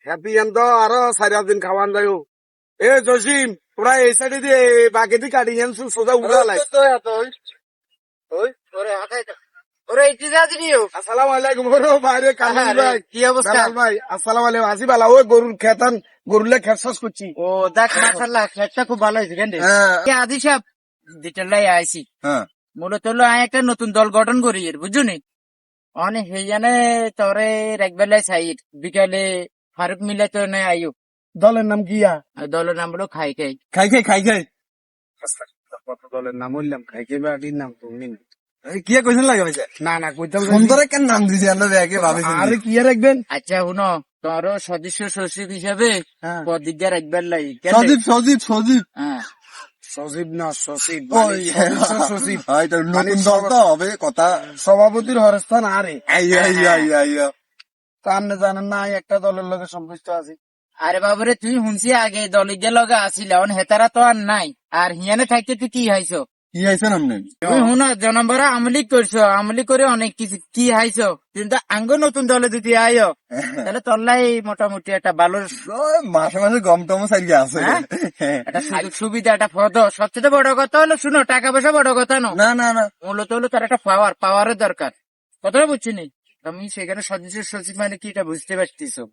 Happy তো আরো 4 দিন খাওয়ান যায় এ জসিম তোরা এই সাইডে দিয়ে বাকেটি কাটি আনছু সোজা উড়া লাই আসসালামু আলাইকুম ওরে বাইরে কামাল ভাই কি অবস্থা? বেলাল ভাই আসসালামু আলাইকুম আসি বালা ওই গরুর খেতান গরুলে খেত চাষ করছি ও দেখ মাশাআল্লাহ খেতটা খুব ভালো হয়েছে কেন আদি সাহেব ডিটেলাই আইছি মূলত হলো আমি একটা নতুন দল গঠন করি বুঝুনি অনেক হেয়ানে তোরে একবেলায় সাইড বিকালে ফারুক মিলে তো নেই আইও দলের নাম কিয়া আর দলের নাম হলো খাই খাই খাই কত দলের নাম বললাম খাইকে বাড়ির নাম তুমি কিয়া কইছেন লাগে ভাইছে না কইতাম সুন্দরে কেন নাম দিছি আমরা দেখে ভাবিছি আরে কি রাখবেন আচ্ছা শুনো তোর সদস্য সচিব হিসাবে হ্যাঁ। পদিকদার একবার লাই সজীব হ্যাঁ সচিব না সচিব ওই সচিব এটা নতুন দল তো হবে কথা সভাপতির হরস্থান আরে আইয়া তা আপনি জানেন না একটা দলের লগে সম্পৃক্ত আছে আরে বাবারে তুই শুনছি আগে দলিগের লগে আসিল এখন হেতারা তো আর নাই আর হিয়ানে থাকতে তুই কি হাইছো কি আইছেন আপনি তুমি শুনো জনবরা আমলি করছো আমলি করে অনেক কিছু কি হাইছো কিন্তু আঙ্গ নতুন দলে যদি আয়ো তাহলে তল্লাই মোটামুটি একটা ভালো মাসে মাসে গম টম সাইডে আছে হ্যাঁ? একটা সুযোগ সুবিধা একটা পদ সবচেয়ে বড় কথা হলো শুনো টাকা পয়সা বড় কথা না না মূলত হলো তার একটা পাওয়ারের দরকার কথাটা বুঝছি নি তুমি সেখানে সদস্য সচিব মানে কি এটা বুঝতে পারতেছো